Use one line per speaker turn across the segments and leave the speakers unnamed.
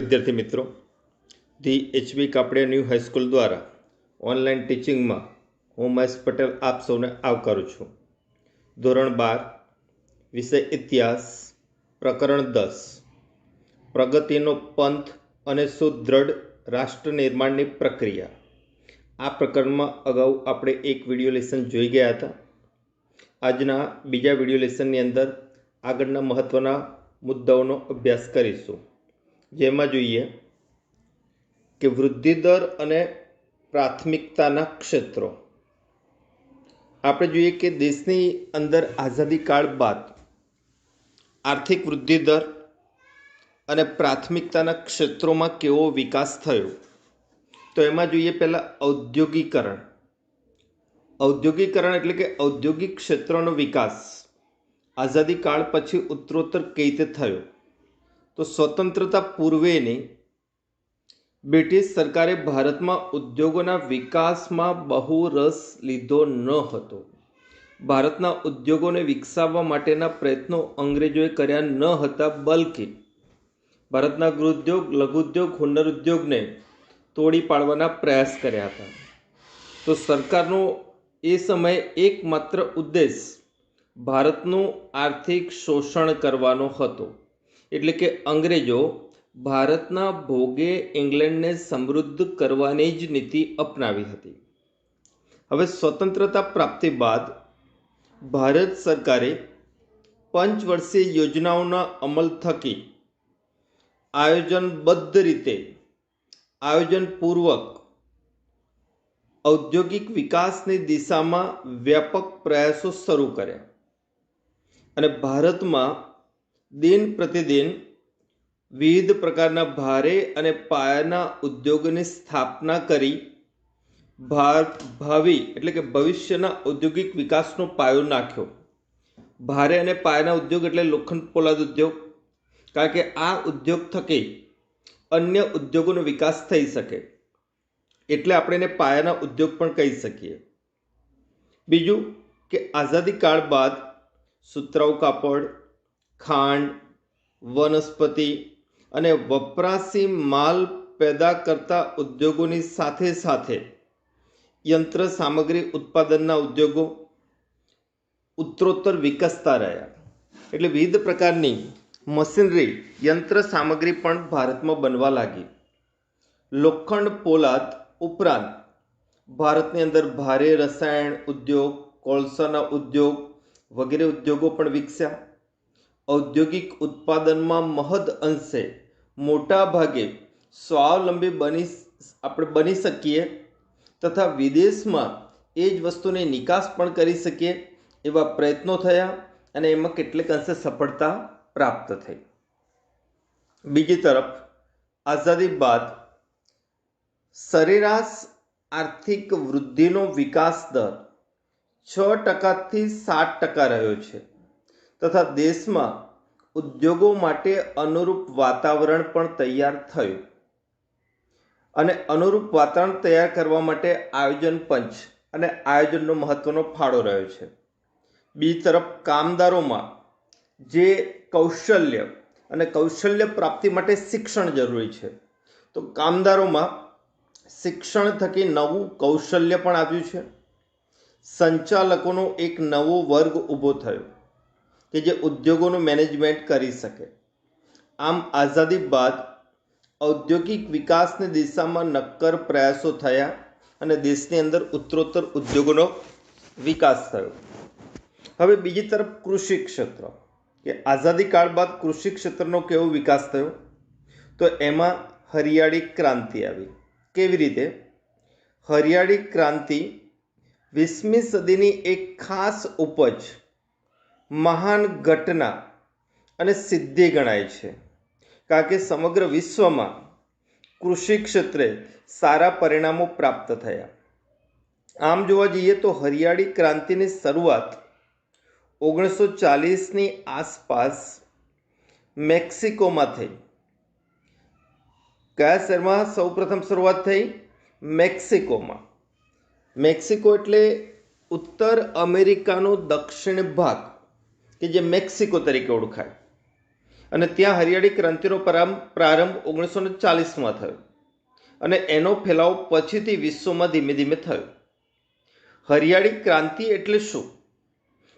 विद्यार्थी मित्रों, दी HB Kapadia new high school द्वारा ऑनलाइन टीचिंग में हूँ महेश पटेल आप सौने आवकारू छूँ। धोरण 12 विषय इतिहास प्रकरण 10 प्रगतिनो पंथ अने सुदृढ़ राष्ट्र निर्माणनी प्रक्रिया। आ प्रकरण में अगाऊ आपणे एक विडियो लेसन जोई गया था। आजना बीजा विडियो लेसननी अंदर आगळना महत्वना मुद्दाओनो अभ्यास करीशुं। जेमां जोईए कि वृद्धि दर अने प्राथमिकताना क्षेत्रों। आपणे जोईए कि देशनी अंदर आज़ादी काळ बाद आर्थिक वृद्धि दर अने प्राथमिकताना क्षेत्रों में केवो विकास थयो। तो एमां जोईए पहला औद्योगिकरण। औद्योगिकरण एटले के औद्योगिक क्षेत्रों विकास आज़ादी काळ पछी उत्तरोत्तर कई रीते थयो। तो स्वतंत्रता पूर्वेनी ब्रिटिश सरकारे भारत में उद्योगों विकास में बहु रस लीधो न हतो। भारतना उद्योगों ने विकसाववा माटेना प्रयत्नों अंग्रेजोए कर्या न हता, बल्कि भारतना गृहोद्योग, लघुद्योग, हुनर उद्योग ने तोड़ी पाड़वाना प्रयास कर्या हता। तो सरकारनो ए समय एकमात्र उद्देश्य भारतनु आर्थिक शोषण करवानो हतो। एटले के अंग्रेजो भारतना भोगे इंग्लैंड ने समृद्ध करवानी ज नीति अपनावी हती। हवे स्वतंत्रता प्राप्ति बाद भारत सरकारे पंचवर्षीय योजनाओना अमल थकी आयोजनबद्ध रीते आयोजनपूर्वक औद्योगिक विकासनी दिशा में व्यापक प्रयासों शुरू कर्या अने भारत में दिन प्रतिदिन विविध प्रकारना भारे अने पायाना उद्योगोनी स्थापना करी भावी एटले के भविष्यना औद्योगिक विकासनो पायो नाख्यो। भारे अने पायाना उद्योग एटले लोखंड पोलाद उद्योग, कारण के आ उद्योग थकी अन्य उद्योगोनो विकास थई सके, एटले आपणे एने पायाना उद्योग पण कही सकीए। बीजू के आज़ादी काळ बाद सुतराउ कापड़, खांड, वनस्पति अने वपराशी माल पैदा करता उद्योगोनी साथे साथे यंत्र सामग्री उत्पादनना उद्योगों उत्तरोत्तर विकसता रह्या। एटले विविध प्रकारनी मशीनरी यंत्र सामग्री पण भारत में बनवा लागी। लोखंड पोलाद उपरांत भारतनी अंदर भारे रसायण उद्योग, कोळसाना उद्योग वगैरे उद्योगों पण विकस्या। औद्योगिक उत्पादन में महद अंशे मोटा भागे स्वावलंबी बनी सकीए तथा विदेश में एज वस्तुनी निकास पण करी सकीए एवा प्रयत्नों थया अने एमां केटलीक अंशे सफलता प्राप्त थई। बीजी तरफ आज़ादी बाद सरेराश आर्थिक वृद्धिनो विकास दर 6% थी 7% रह्यो छे तथा देश में उद्योगों माटे अनुरूप वातावरण पण तैयार थयुं अने अनुरूप वातावरण तैयार करवा माटे आयोजन पंच अने आयोजननो महत्वनो फाळो रह्यो छे। बीजी तरफ कामदारों में जे कौशल्य अने कौशल्य प्राप्ति माटे शिक्षण जरूरी है, तो कामदारों में शिक्षण थकी नवुं कौशल्य पण आव्युं छे। संचालकोनो एक नवो वर्ग ऊभो थयो कि जे उद्योगों मैनेजमेंट करी सके। आम आज़ादी बाद औद्योगिक विकासनी दिशा में नक्कर प्रयासों थया अने देशनी अंदर उत्तरोत्तर उद्योगों विकास थयो। हवे बीजी तरफ कृषि क्षेत्र कि आज़ादी काळ बाद कृषि क्षेत्रनो केवो विकास थयो, तो एमां हरियाળી क्रांति आवी। केवी रीते? हरियाળી क्रांति 20મી सदीनी एक खास उपज, महान घटना अने सिद्धि गणाय छे, कारण के समग्र विश्व में कृषि क्षेत्रे सारा परिणामों प्राप्त थया। आम जोवा जईए तो हरियाળી क्रांतिनी शरूआत 1940 आसपास मेक्सिको में थई। कया शहर में सौ प्रथम शुरुआत थई? मेक्सिको में। मेक्सिको एटले उत्तर अमेरिकानो दक्षिण भाग कि जे मेक्सिको तरीके ओळखाय। અને ત્યાં હરિયાળી ક્રાંતિનો પ્રારંભ 1940માં થયો અને એનો ફેલાવો પછીથી વિશ્વમાં ધીમે ધીમે થયો. હરિયાળી ક્રાંતિ એટલે શું?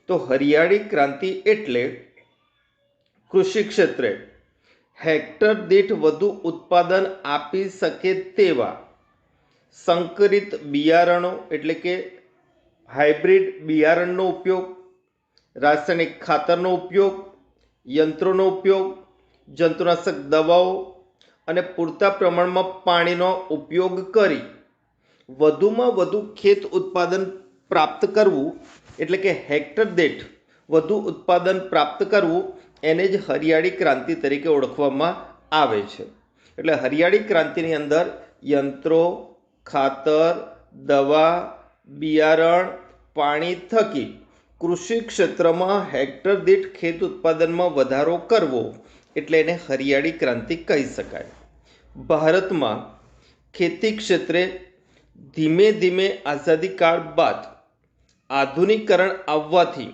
તો હરિયાળી ક્રાંતિ એટલે કૃષિ ક્ષેત્રે હેક્ટર દીઠ વધુ ઉત્પાદન આપી શકે તેવા સંકરિત બિયારણો એટલે કે હાઇબ્રિડ બિયારણનો ઉપયોગ, રાસાયણિક ખાતરનો ઉપયોગ, યંત્રોનો ઉપયોગ, જંતુનાશક દવાઓ અને પૂરતા પ્રમાણમાં પાણીનો ઉપયોગ કરી વધુમાં વધુ ખેત ઉત્પાદન પ્રાપ્ત કરવું એટલે કે હેક્ટર દીઠ વધુ ઉત્પાદન પ્રાપ્ત કરવું એને જ હરિયાળી ક્રાંતિ તરીકે ઓળખવામાં આવે છે. એટલે હરિયાળી ક્રાંતિની અંદર યંત્રો, ખાતર, દવા, બિયારણ, પાણી થકી કૃષિ ક્ષેત્રમાં હેક્ટર દીઠ ખેત ઉત્પાદનમાં વધારો કરવો એટલે એને હરિયાળી ક્રાંતિ કહી શકાય. ભારતમાં ખેતી ક્ષેત્રે ધીમે ધીમે આઝાદી કાળ બાદ આધુનિકરણ આવવાથી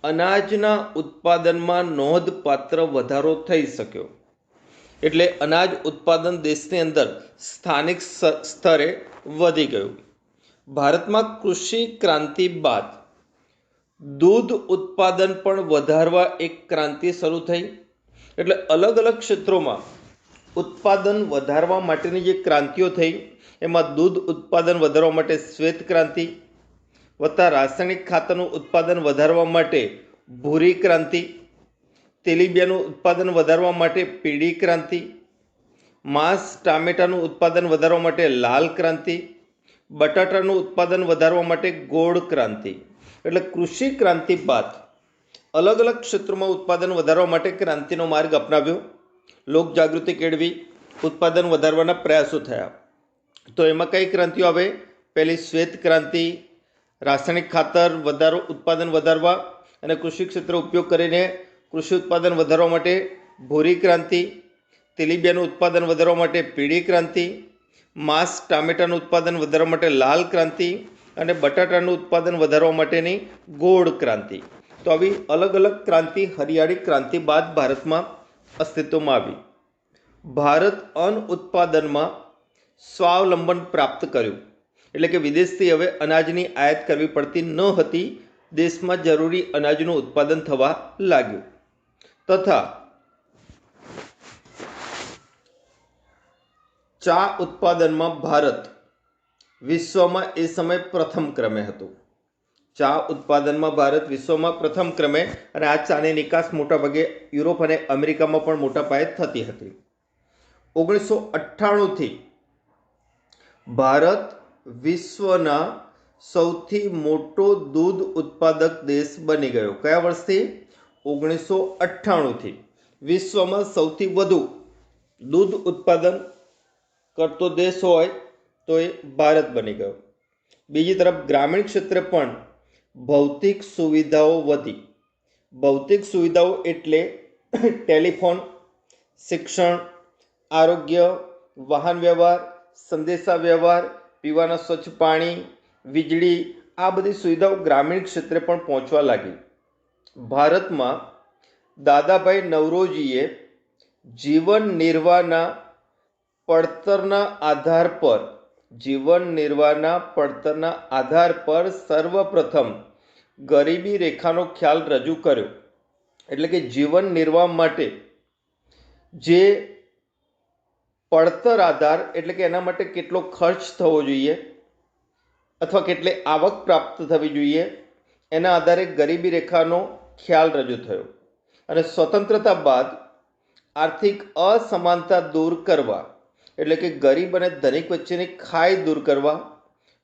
અનાજના ઉત્પાદનમાં નોંધપાત્ર વધારો થઈ શક્યો. એટલે અનાજ ઉત્પાદન દેશની અંદર સ્થાનિક સ્તરે વધી ગયું. ભારતમાં કૃષિ ક્રાંતિ બાદ દૂધ ઉત્પાદન પણ વધારવા એક ક્રાંતિ શરૂ થઈ. એટલે અલગ અલગ ક્ષેત્રોમાં ઉત્પાદન વધારવા માટેની જે ક્રાંતિઓ થઈ એમાં દૂધ ઉત્પાદન વધારવા માટે શ્વેત ક્રાંતિ, વત્તા રાસાયણિક ખાતરનું ઉત્પાદન વધારવા માટે ભૂરી ક્રાંતિ, તેલીબિયાનું ઉત્પાદન વધારવા માટે પીળી ક્રાંતિ, માંસ ટામેટાનું ઉત્પાદન વધારવા માટે લાલ ક્રાંતિ, બટાટાનું ઉત્પાદન વધારવા માટે ગોળ ક્રાંતિ. એટલે કૃષિ ક્રાંતિ બાદ અલગ અલગ ક્ષેત્રોમાં ઉત્પાદન વધારવા માટે ક્રાંતિનો માર્ગ અપનાવ્યો, લોકજાગૃતિ કેળવી, ઉત્પાદન વધારવાના પ્રયાસો થયા. તો એમાં કઈ ક્રાંતિઓ આવે? પહેલી શ્વેત ક્રાંતિ, રાસાયણિક ખાતર ઉત્પાદન વધારવા અને કૃષિ ક્ષેત્ર ઉપયોગ કરીને કૃષિ ઉત્પાદન વધારવા માટે ભૂરી ક્રાંતિ, તેલીબિયાનું ઉત્પાદન વધારવા માટે પીળી ક્રાંતિ, માંસ ટામેટાનું ઉત્પાદન વધારવા માટે લાલ ક્રાંતિ અને બટાટાનું ઉત્પાદન વધારવા માટેની ગોળ ક્રાંતિ. તો આવી અલગ અલગ ક્રાંતિ હરિયાળી ક્રાંતિ બાદ ભારતમાં અસ્તિત્વમાં આવી. ભારત અન્ન ઉત્પાદનમાં સ્વાવલંબન પ્રાપ્ત કર્યું. એટલે કે વિદેશથી હવે અનાજની આયાત કરવી પડતી ન હતી. દેશમાં જરૂરી અનાજનું ઉત્પાદન થવા લાગ્યું. તથા ચા ઉત્પાદનમાં ભારત વિશ્વમાં એ સમય પ્રથમ ક્રમે હતું. ચા ઉત્પાદનમાં ભારત વિશ્વમાં પ્રથમ ક્રમે, અને આ ચાની નિકાસ મોટાભાગે યુરોપ અને અમેરિકામાં પણ મોટા પાયે થતી હતી. 1998થી ભારત વિશ્વના સૌથી મોટો દૂધ ઉત્પાદક દેશ બની ગયો. કયા વર્ષથી? 1998થી વિશ્વમાં સૌથી વધુ દૂધ ઉત્પાદન કરતો દેશ હોય તો એ ભારત બની ગયો. બીજી તરફ ગ્રામીણ ક્ષેત્રે પણ ભૌતિક સુવિધાઓ વધી. ભૌતિક સુવિધાઓ એટલે ટેલિફોન, શિક્ષણ, આરોગ્ય, વાહન વ્યવહાર, સંદેશા વ્યવહાર, પીવાના સ્વચ્છ પાણી, વીજળી, આ બધી સુવિધાઓ ગ્રામીણ ક્ષેત્રે પણ પહોંચવા લાગી. ભારતમાં દાદાભાઈ નવરોજીએ જીવન નિર્વાહના પડતરના આધાર પર સર્વપ્રથમ ગરીબી રેખાનો ખ્યાલ રજૂ કર્યો. એટલે કે જીવન નિર્વાહ માટે જે પડતર આધાર એટલે કે એના માટે કેટલો ખર્ચ થવો જોઈએ અથવા કેટલી આવક પ્રાપ્ત થવી જોઈએ એના આધારે ગરીબી રેખાનો ખ્યાલ રજૂ થયો. અને સ્વતંત્રતા બાદ આર્થિક અસમાનતા દૂર કરવા એટલે કે ગરીબ અને ધનિક વચ્ચેની ખાઈ દૂર કરવા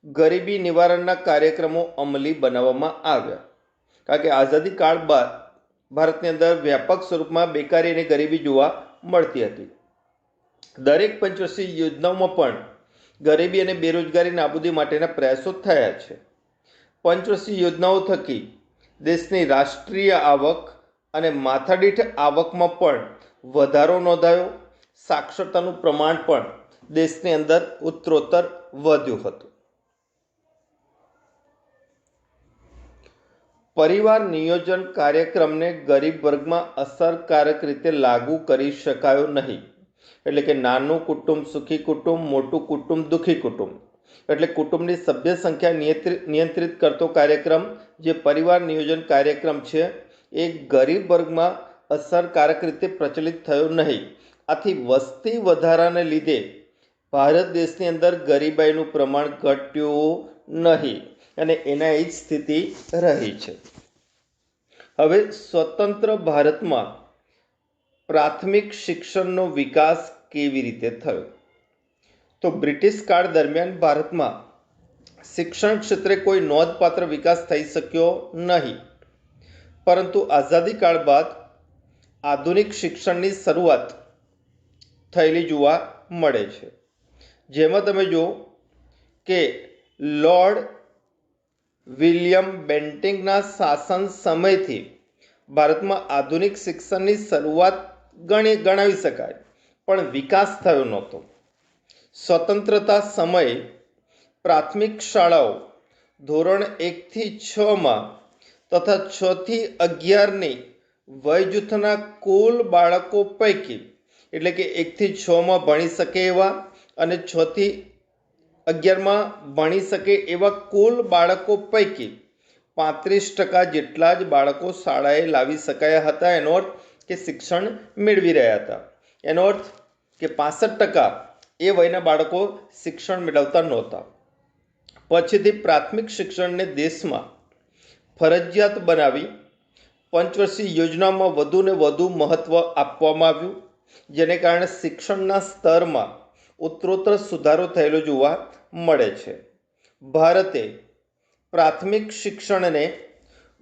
ગરીબી નિવારણના કાર્યક્રમો અમલી બનાવવામાં આવ્યા. કારણ કે આઝાદી કાળ બાદ ભારતની અંદર વ્યાપક સ્વરૂપમાં બેકારી અને ગરીબી જોવા મળતી હતી. દરેક પંચવર્ષીય યોજનાઓમાં પણ ગરીબી અને બેરોજગારી નાબૂદી માટેના પ્રયાસો થયા છે. પંચવર્ષીય યોજનાઓ થકી દેશની રાષ્ટ્રીય આવક અને માથાદીઠ આવકમાં પણ વધારો નોંધાયો. સાક્ષરતાનું પ્રમાણ પણ દેશની અંદર ઉત્તરોત્તર વધ્યું હતું. પરિવાર નિયોજન કાર્યક્રમને ગરીબ વર્ગમાં અસરકારક રીતે લાગુ કરી શકાયો નહીં. એટલે કે નાનું કુટુંબ સુખી કુટુંબ, મોટું કુટુંબ દુઃખી કુટુંબ. એટલે કુટુંબની સભ્ય સંખ્યા નિયંત્રિત કરતો કાર્યક્રમ જે પરિવાર નિયોજન કાર્યક્રમ છે એ ગરીબ વર્ગમાં અસરકારક રીતે પ્રચલિત થયો નહીં. આથી વસ્તી વધારાને લીધે ભારત દેશની અંદર ગરીબાઈનું પ્રમાણ ઘટ્યું નહીં અને એના એ જ સ્થિતિ રહી છે. હવે સ્વતંત્ર ભારતમાં પ્રાથમિક શિક્ષણનો વિકાસ કેવી રીતે થયો? તો બ્રિટિશ કાળ દરમિયાન ભારતમાં શિક્ષણ ક્ષેત્રે કોઈ નોંધપાત્ર વિકાસ થઈ શક્યો નહીં, પરંતુ આઝાદી કાળ બાદ આધુનિક શિક્ષણની શરૂઆત થયેલી જોવા મળે છે. જેમાં તમે જુઓ કે લોર્ડ વિલિયમ બેન્ટિંગના શાસન સમયથી ભારતમાં આધુનિક શિક્ષણની શરૂઆત ગણાવી શકાય, પણ વિકાસ થયો નહોતો. સ્વતંત્રતા સમયે પ્રાથમિક શાળાઓ ધોરણ 1થી 6માં તથા 6થી 11ની વયજૂથના કુલ બાળકો પૈકી, એટલે કે 1થી 6માં ભણી શકે એવા અને 6થી 11માં ભણી શકે એવા કુલ બાળકો પૈકી 35% જેટલા જ બાળકો શાળાએ લાવી શકાયા હતા. એનો અર્થ કે શિક્ષણ મેળવી રહ્યા હતા. એનો અર્થ કે 65% એ વયના બાળકો શિક્ષણ મેળવતા નહોતા. પછીથી પ્રાથમિક શિક્ષણને દેશમાં ફરજિયાત બનાવી પંચવર્ષીય યોજનામાં વધુને વધુ મહત્ત્વ આપવામાં આવ્યું, જેને કારણે શિક્ષણના સ્તરમાં ઉત્તરોત્તર સુધારો થયેલો જોવા મળે છે. ભારતે પ્રાથમિક શિક્ષણને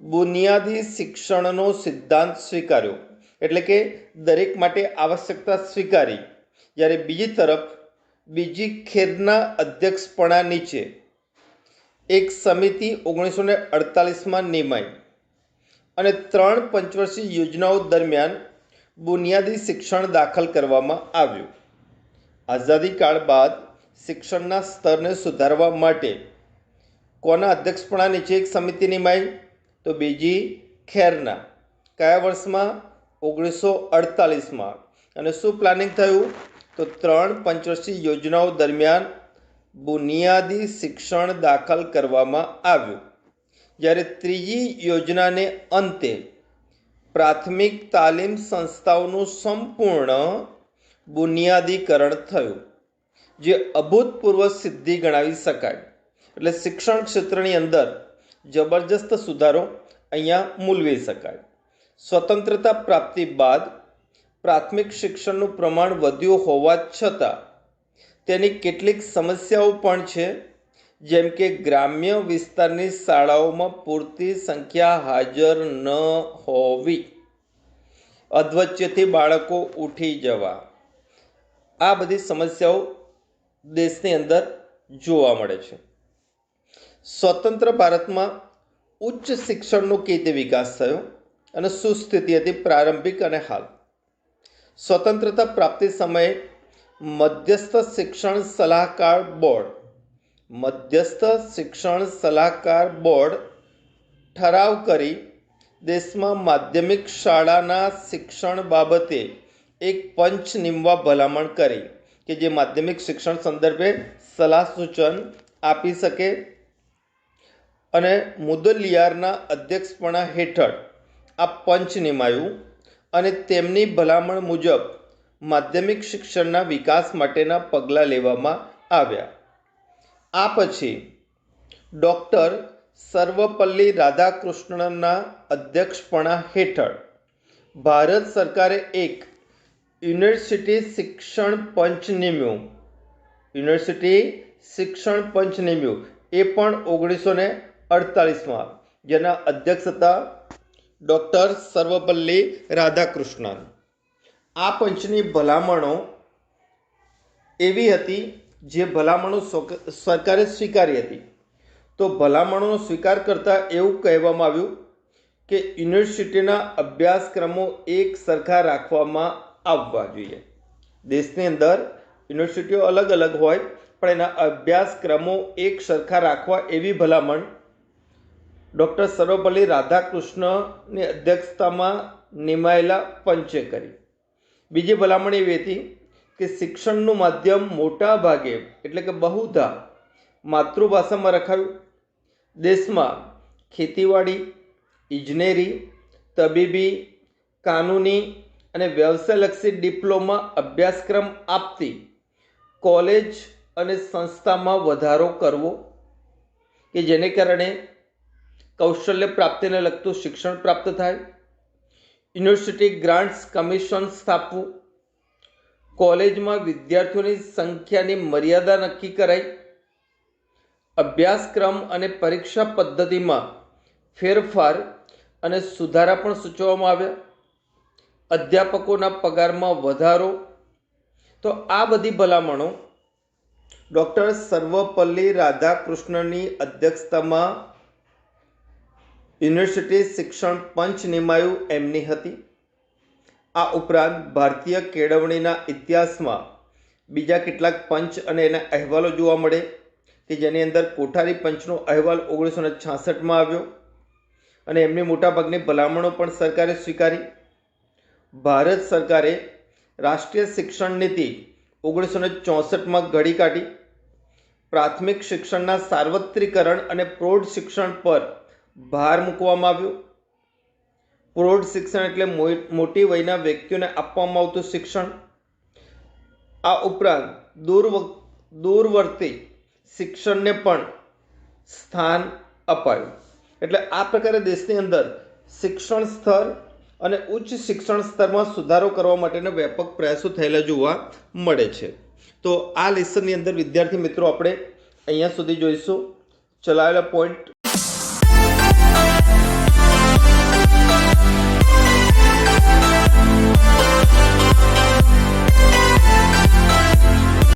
બુનિયાદી શિક્ષણનો સિદ્ધાંત સ્વીકાર્યો, એટલે કે દરેક માટે આવશ્યકતા સ્વીકારી. જ્યારે બીજી તરફ બીજી ખેરના અધ્યક્ષપણા નીચે એક સમિતિ 1948માં નિમાઈ અને 3 પંચવર્ષીય યોજનાઓ દરમિયાન બુનિયાદી શિક્ષણ દાખલ કરવામાં આવ્યું. આઝાદી કાળ બાદ શિક્ષણના સ્તરને સુધારવા માટે કોના અધ્યક્ષપણા નીચે એક સમિતિ નિમાઈ? તો બીજી ખેરના. કયા વર્ષમાં? 1948માં. અને શું પ્લાનિંગ થયું? તો 3 પંચવર્ષીય યોજનાઓ દરમિયાન બુનિયાદી શિક્ષણ દાખલ કરવામાં આવ્યું. જ્યારે ત્રીજી યોજનાને અંતે પ્રાથમિક તાલીમ સંસ્થાઓનું સંપૂર્ણ બુનિયાદીકરણ થયું, જે અભૂતપૂર્વ સિદ્ધિ ગણાવી શકાય. એટલે શિક્ષણ ક્ષેત્રની અંદર જબરજસ્ત સુધારો અહીંયા મૂલવી શકાય. સ્વતંત્રતા પ્રાપ્તિ બાદ પ્રાથમિક શિક્ષણનું પ્રમાણ વધ્યું હોવા છતાં તેની કેટલીક સમસ્યાઓ પણ છે, જેમ કે ગ્રામ્ય વિસ્તારની શાળાઓમાં પૂરતી સંખ્યા હાજર ન હોવી, અધવચ્ચેથી બાળકો ઉઠી જવા, આ બધી સમસ્યાઓ દેશની અંદર જોવા મળે છે. સ્વતંત્ર ભારતમાં ઉચ્ચ શિક્ષણનો કેવી રીતે વિકાસ થયો અને શું સ્થિતિ હતી પ્રારંભિક અને હાલ? સ્વતંત્રતા પ્રાપ્તિ સમયે મધ્યસ્થ શિક્ષણ સલાહકાર બોર્ડ ઠરાવ કરી દેશમાં માધ્યમિક શાળાના શિક્ષણ બાબતે એક પંચ નીમવા ભલામણ કરી કે જે માધ્યમિક શિક્ષણ સંદર્ભે સલાહ સૂચન આપી શકે. અને મુદલિયારના અધ્યક્ષપણા હેઠળ આ પંચ નિમાયું અને તેમની ભલામણ મુજબ માધ્યમિક શિક્ષણના વિકાસ માટેના પગલાં લેવામાં આવ્યા. આ પછી ડૉક્ટર સર્વપલ્લી રાધાકૃષ્ણનના અધ્યક્ષપણા હેઠળ ભારત સરકારે એક યુનિવર્સિટી શિક્ષણ પંચ નિમ્યું. એ પણ 1948માં, જેના અધ્યક્ષ હતા ડૉક્ટર સર્વપલ્લી રાધાકૃષ્ણન. આ પંચની ભલામણો એવી હતી જે ભલામણો સરકારે સ્વીકારી હતી. તો ભલામણોનો સ્વીકાર કરતાં એવું કહેવામાં આવ્યું કે યુનિવર્સિટીના અભ્યાસક્રમો એક સરખા રાખવામાં આવવા જોઈએ. દેશની અંદર યુનિવર્સિટીઓ અલગ અલગ હોય, પણ એના અભ્યાસક્રમો એક સરખા રાખવા એવી ભલામણ ડૉક્ટર સર્વપલ્લી રાધાકૃષ્ણની અધ્યક્ષતામાં નિમાયેલા પંચે કરી. બીજી ભલામણ એવી હતી કે શિક્ષણનું માધ્યમ મોટા ભાગે એટલે કે બહુધા માતૃભાષામાં રખાયું. દેશમાં ખેતીવાડી, ઇજનેરી, તબીબી, કાનૂની અને વ્યવસાયલક્ષી ડિપ્લોમા અભ્યાસક્રમ આપતી કોલેજ અને સંસ્થામાં વધારો કરવો કે જેને કારણે કૌશલ્ય પ્રાપ્તિને લગતું શિક્ષણ પ્રાપ્ત થાય. યુનિવર્સિટી ગ્રાન્ટ્સ કમિશન સ્થાપવું. કોલેજમાં વિદ્યાર્થીઓની સંખ્યાની મર્યાદા નક્કી કરાઈ. અભ્યાસક્રમ અને પરીક્ષા પદ્ધતિમાં ફેરફાર અને સુધારા પણ સૂચવવામાં આવ્યા. અધ્યાપકોના પગારમાં વધારો. તો આ બધી ભલામણો ડૉક્ટર સર્વપલ્લી રાધાકૃષ્ણની અધ્યક્ષતામાં યુનિવર્સિટી શિક્ષણ પંચ નિમાયું એમની હતી. આ ઉપરાંત ભારતીય કેળવણીના ઇતિહાસમાં બીજા કેટલાક પંચ અને એના અહેવાલો જોવા મળે કે જેની અંદર કોઠારી પંચનો અહેવાલ 1966માં આવ્યો અને એમની મોટાભાગની ભલામણો પણ સરકારે સ્વીકારી. ભારત સરકારે રાષ્ટ્રીય શિક્ષણ નીતિ 1964માં ઘડી કાઢી. પ્રાથમિક શિક્ષણના સાર્વત્રિકરણ અને પ્રૌઢ શિક્ષણ પર ભાર મૂકવામાં આવ્યો. પ્રૌઢ શિક્ષણ એટલે મોટી વયના વ્યક્તિઓને આપવામાં આવતું શિક્ષણ. આ ઉપરાંત દૂરવર્તી શિક્ષણને પણ સ્થાન અપાયું. એટલે આ પ્રકારે દેશની અંદર શિક્ષણ સ્તર અને ઉચ્ચ શિક્ષણ સ્તરમાં સુધારો કરવા માટેના વ્યાપક પ્રયાસો થયેલા જોવા મળે છે. તો આ લેસનની અંદર વિદ્યાર્થી મિત્રો આપણે અહીંયા સુધી જોઈશું. ચલાવેલા પોઈન્ટ